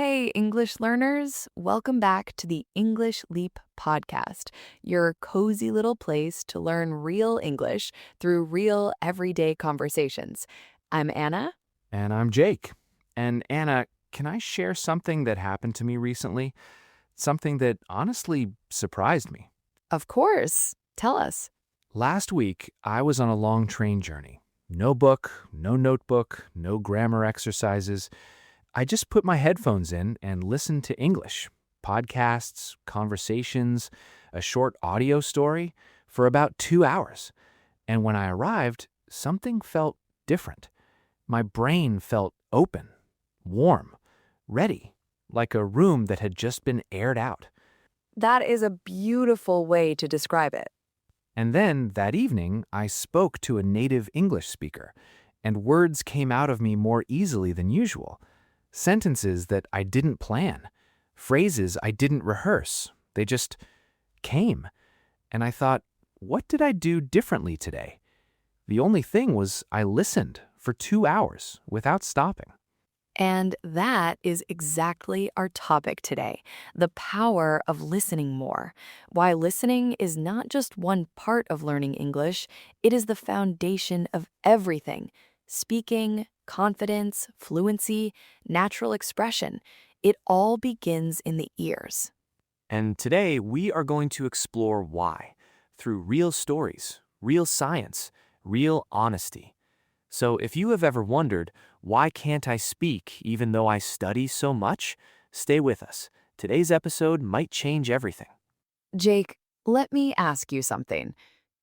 Hey, English learners, welcome back to the English Leap podcast, your cozy little place to learn real English through real everyday conversations. I'm Anna. And I'm Jake. And Anna, can I share something that happened to me recently? Something that honestly surprised me. Of course, tell us. Last week, I was on a long train journey. No book, no notebook, no grammar exercises. I just put my headphones in and listened to English, podcasts, conversations, a short audio story for about 2 hours. And when I arrived, something felt different. My brain felt open, warm, ready, like a room that had just been aired out. That is a beautiful way to describe it. And then that evening, I spoke to a native English speaker, and words came out of me more easily than usual. Sentences that I didn't plan, phrases I didn't rehearse. They just came. And I thought, what did I do differently today? The only thing was I listened for 2 hours without stopping. And that is exactly our topic today, the power of listening more. Why listening is not just one part of learning English, it is the foundation of everything. Speaking, confidence, fluency, natural expression, it all begins in the ears. And today we are going to explore why through real stories, real science, real honesty. So if you have ever wondered, why can't I speak even though I study so much? Stay with us. Today's episode might change everything. Jake, let me ask you something.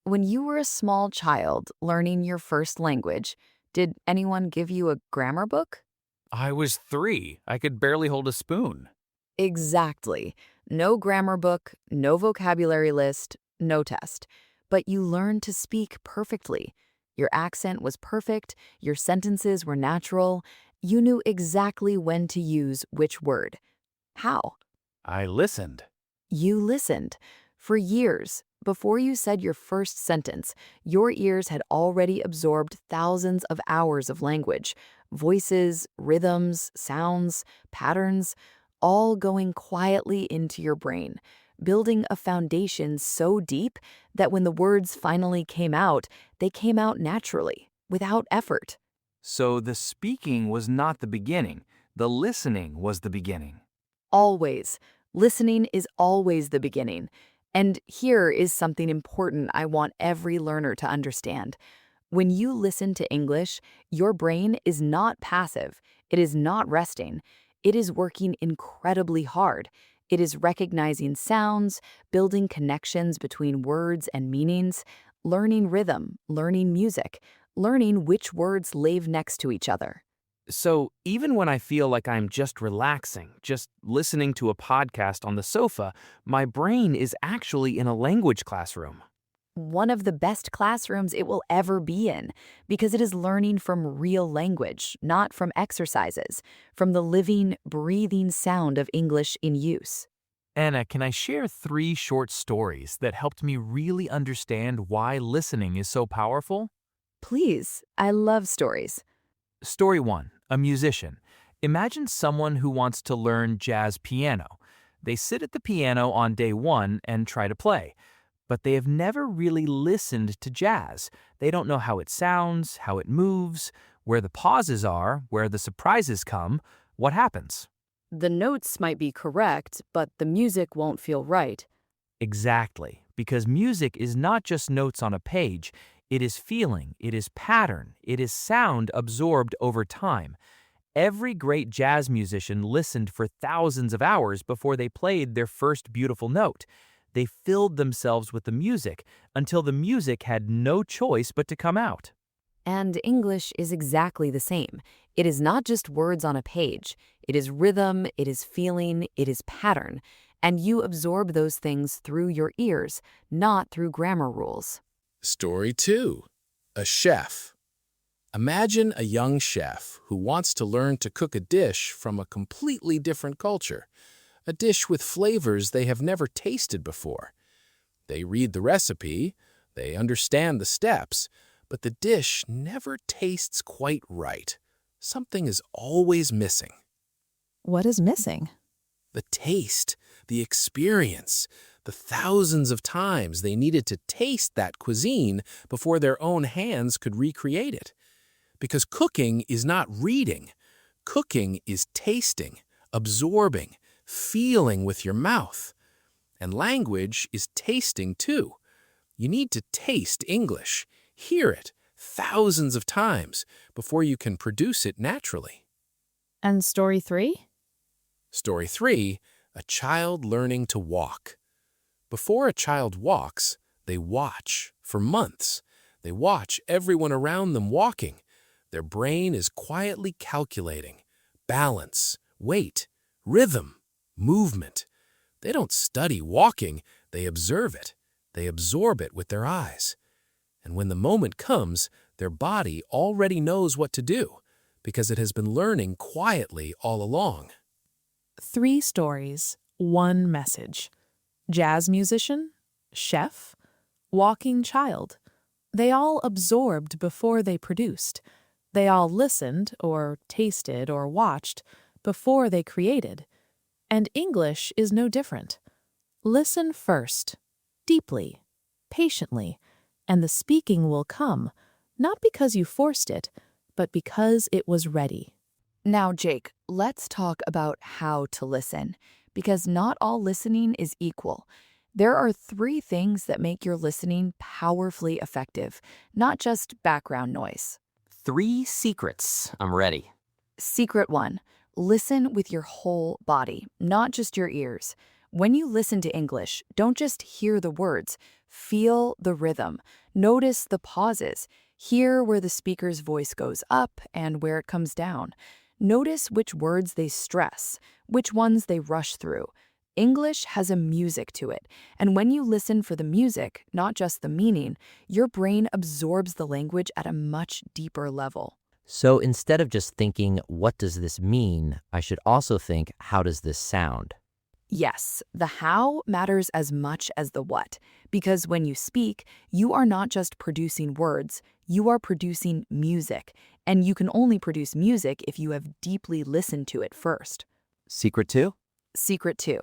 When you were a small child learning your first language, did anyone give you a grammar book? I was 3. I could barely hold a spoon. Exactly. No grammar book, no vocabulary list, no test. But you learned to speak perfectly. Your accent was perfect, your sentences were natural, you knew exactly when to use which word. How? I listened. You listened. For years, before you said your first sentence, your ears had already absorbed thousands of hours of language, voices, rhythms, sounds, patterns, all going quietly into your brain, building a foundation so deep that when the words finally came out, they came out naturally, without effort. So the speaking was not the beginning. The listening was the beginning. Always. Listening is always the beginning. And here is something important I want every learner to understand. When you listen to English, your brain is not passive. It is not resting. It is working incredibly hard. It is recognizing sounds, building connections between words and meanings, learning rhythm, learning music, learning which words live next to each other. So even when I feel like I'm just relaxing, just listening to a podcast on the sofa, my brain is actually in a language classroom. One of the best classrooms it will ever be in, because it is learning from real language, not from exercises, from the living, breathing sound of English in use. Anna, can I share 3 short stories that helped me really understand why listening is so powerful? Please, I love stories. Story 1, a musician. Imagine someone who wants to learn jazz piano. They sit at the piano on day 1 and try to play. But they have never really listened to jazz. They don't know how it sounds, how it moves, where the pauses are, where the surprises come. What happens? The notes might be correct, but the music won't feel right. Exactly, because music is not just notes on a page. It is feeling, it is pattern, it is sound absorbed over time. Every great jazz musician listened for thousands of hours before they played their first beautiful note. They filled themselves with the music until the music had no choice but to come out. And English is exactly the same. It is not just words on a page. It is rhythm, it is feeling, it is pattern. And you absorb those things through your ears, not through grammar rules. Story 2. A chef. Imagine a young chef who wants to learn to cook a dish from a completely different culture, a dish with flavors they have never tasted before. They read the recipe, they understand the steps, but the dish never tastes quite right. Something is always missing. What is missing? The taste, the experience, the thousands of times they needed to taste that cuisine before their own hands could recreate it. Because cooking is not reading. Cooking is tasting, absorbing, feeling with your mouth. And language is tasting too. You need to taste English, hear it thousands of times before you can produce it naturally. And story 3? Story 3, a child learning to walk. Before a child walks, they watch for months. They watch everyone around them walking. Their brain is quietly calculating balance, weight, rhythm, movement. They don't study walking, they observe it. They absorb it with their eyes. And when the moment comes, their body already knows what to do because it has been learning quietly all along. 3 stories, 1 message. Jazz musician, chef, walking child. They all absorbed before they produced. They all listened or tasted or watched before they created. And English is no different. Listen first, deeply, patiently, and the speaking will come, not because you forced it, but because it was ready. Now, Jake, let's talk about how to listen, because not all listening is equal. There are 3 things that make your listening powerfully effective, not just background noise. 3 secrets. I'm ready. Secret 1, listen with your whole body, not just your ears. When you listen to English, don't just hear the words, feel the rhythm. Notice the pauses. Hear where the speaker's voice goes up and where it comes down. Notice which words they stress, which ones they rush through. English has a music to it, and when you listen for the music, not just the meaning, your brain absorbs the language at a much deeper level. So instead of just thinking, what does this mean, I should also think, how does this sound? Yes, the how matters as much as the what, because when you speak, you are not just producing words, you are producing music, and you can only produce music if you have deeply listened to it first. Secret 2? Secret 2,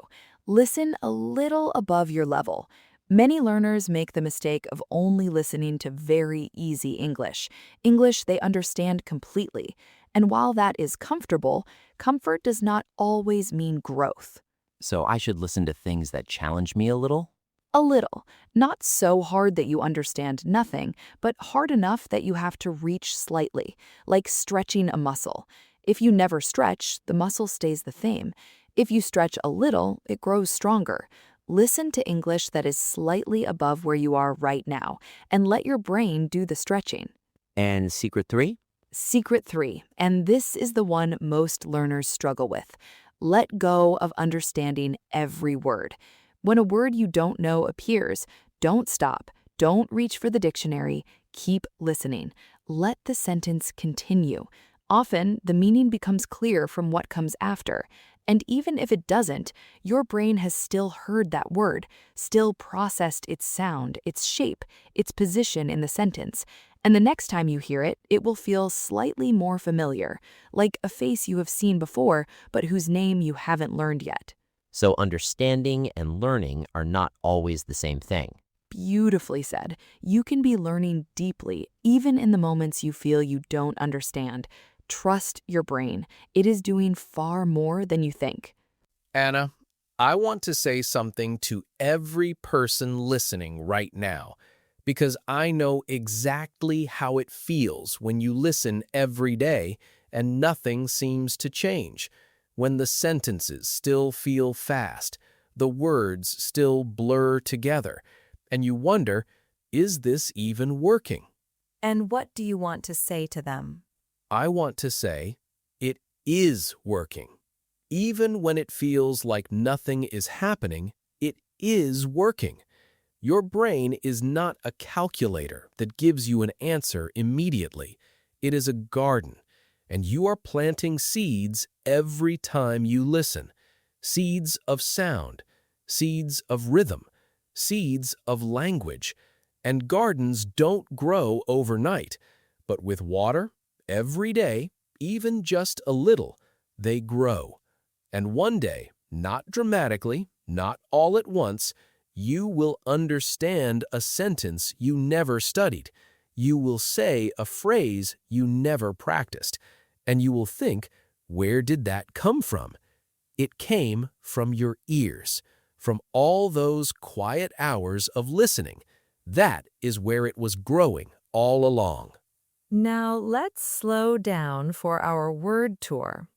listen a little above your level. Many learners make the mistake of only listening to very easy English they understand completely. And while that is comfortable, comfort does not always mean growth. So I should listen to things that challenge me a little? A little. Not so hard that you understand nothing, but hard enough that you have to reach slightly, like stretching a muscle. If you never stretch, the muscle stays the same. If you stretch a little, it grows stronger. Listen to English that is slightly above where you are right now, and let your brain do the stretching. And secret 3? Secret 3, and this is the one most learners struggle with. Let go of understanding every word. When a word you don't know appears, don't stop. Don't reach for the dictionary. Keep listening. Let the sentence continue. Often, the meaning becomes clear from what comes after. And even if it doesn't, your brain has still heard that word, still processed its sound, its shape, its position in the sentence. And the next time you hear it, it will feel slightly more familiar, like a face you have seen before, but whose name you haven't learned yet. So understanding and learning are not always the same thing. Beautifully said. You can be learning deeply, even in the moments you feel you don't understand. Trust your brain. It is doing far more than you think. Anna, I want to say something to every person listening right now, because I know exactly how it feels when you listen every day and nothing seems to change, when the sentences still feel fast, the words still blur together, and you wonder, is this even working? And what do you want to say to them? I want to say, it is working. Even when it feels like nothing is happening, it is working. Your brain is not a calculator that gives you an answer immediately. It is a garden, and you are planting seeds every time you listen. Seeds of sound, seeds of rhythm, seeds of language. And gardens don't grow overnight, but with water, every day, even just a little, they grow. And one day, not dramatically, not all at once, you will understand a sentence you never studied. You will say a phrase you never practiced. And you will think, where did that come from? It came from your ears, from all those quiet hours of listening. That is where it was growing all along. Now let's slow down for our word tour.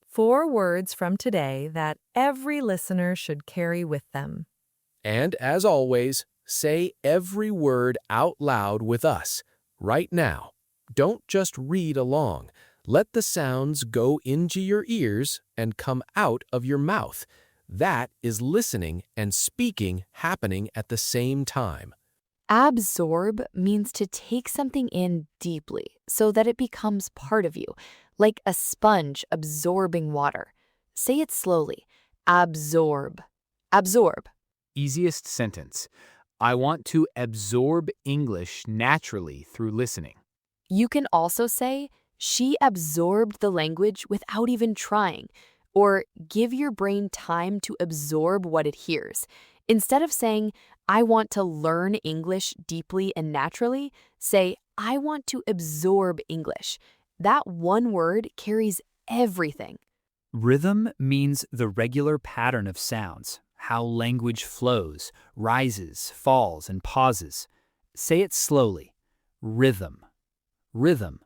4 words from today that every listener should carry with them. And as always, say every word out loud with us, right now. Don't just read along. Let the sounds go into your ears and come out of your mouth. That is listening and speaking happening at the same time. Absorb means to take something in deeply so that it becomes part of you, like a sponge absorbing water. Say it slowly. Absorb. Absorb. Easiest sentence. I want to absorb English naturally through listening. You can also say, she absorbed the language without even trying, or give your brain time to absorb what it hears. Instead of saying, I want to learn English deeply and naturally, say, I want to absorb English. That one word carries everything. Rhythm means the regular pattern of sounds, how language flows, rises, falls, and pauses. Say it slowly. Rhythm. Rhythm.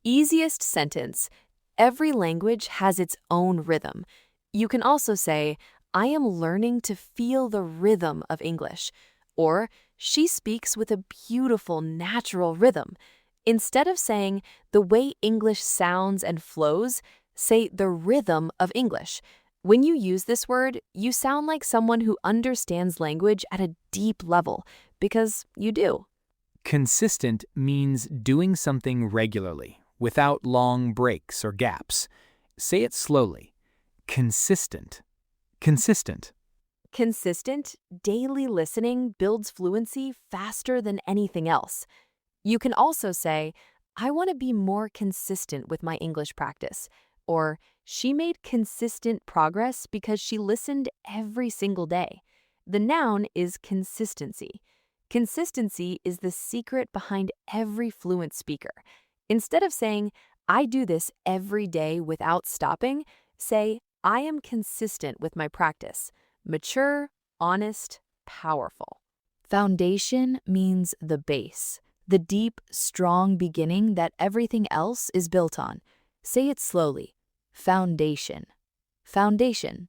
Easiest sentence. Every language has its own rhythm. You can also say, I am learning to feel the rhythm of English, or she speaks with a beautiful natural rhythm. Instead of saying the way English sounds and flows, say the rhythm of English. When you use this word, you sound like someone who understands language at a deep level, because you do. Consistent means doing something regularly, without long breaks or gaps. Say it slowly. Consistent. Consistent. Consistent, daily listening builds fluency faster than anything else. You can also say, I want to be more consistent with my English practice, or she made consistent progress because she listened every single day. The noun is consistency. Consistency is the secret behind every fluent speaker. Instead of saying, I do this every day without stopping, say, I am consistent with my practice. Mature, honest, powerful. Foundation means the base, the deep, strong beginning that everything else is built on. Say it slowly. Foundation. Foundation.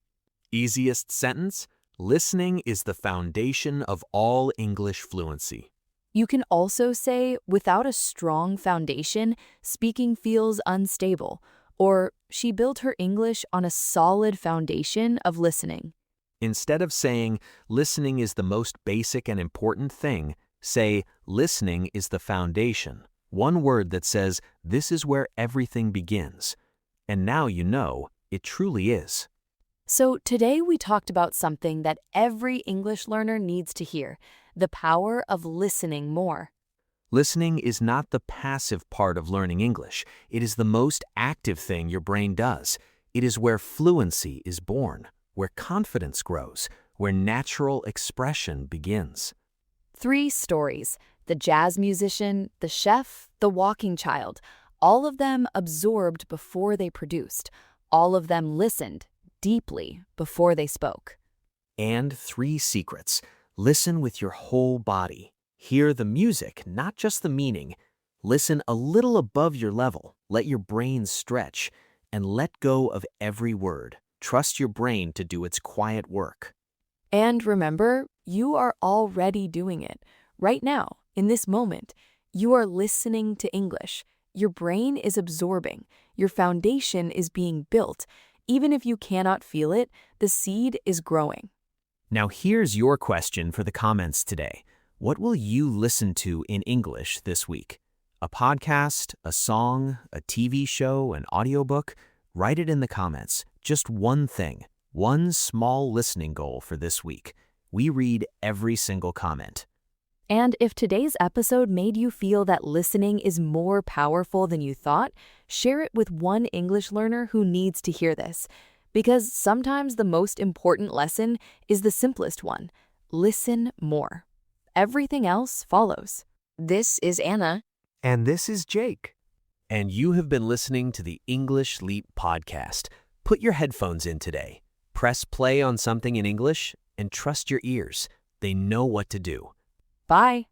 Easiest sentence: listening is the foundation of all English fluency. You can also say, without a strong foundation, speaking feels unstable, or she built her English on a solid foundation of listening. Instead of saying, listening is the most basic and important thing, say, listening is the foundation. One word that says, this is where everything begins. And now you know, it truly is. So today we talked about something that every English learner needs to hear, the power of listening more. Listening is not the passive part of learning English. It is the most active thing your brain does. It is where fluency is born, where confidence grows, where natural expression begins. 3 stories, the jazz musician, the chef, the walking child, all of them absorbed before they produced. All of them listened deeply before they spoke. And 3 secrets. Listen with your whole body. Hear the music, not just the meaning. Listen a little above your level. Let your brain stretch. And let go of every word. Trust your brain to do its quiet work. And remember, you are already doing it. Right now, in this moment, you are listening to English. Your brain is absorbing. Your foundation is being built. Even if you cannot feel it, the seed is growing. Now here's your question for the comments today. What will you listen to in English this week? A podcast, a song, a TV show, an audiobook? Write it in the comments. Just one thing, one small listening goal for this week. We read every single comment. And if today's episode made you feel that listening is more powerful than you thought, share it with one English learner who needs to hear this. Because sometimes the most important lesson is the simplest one. Listen more. Everything else follows. This is Anna. And this is Jake. And you have been listening to the English Leap podcast. Put your headphones in today. Press play on something in English and trust your ears. They know what to do. Bye.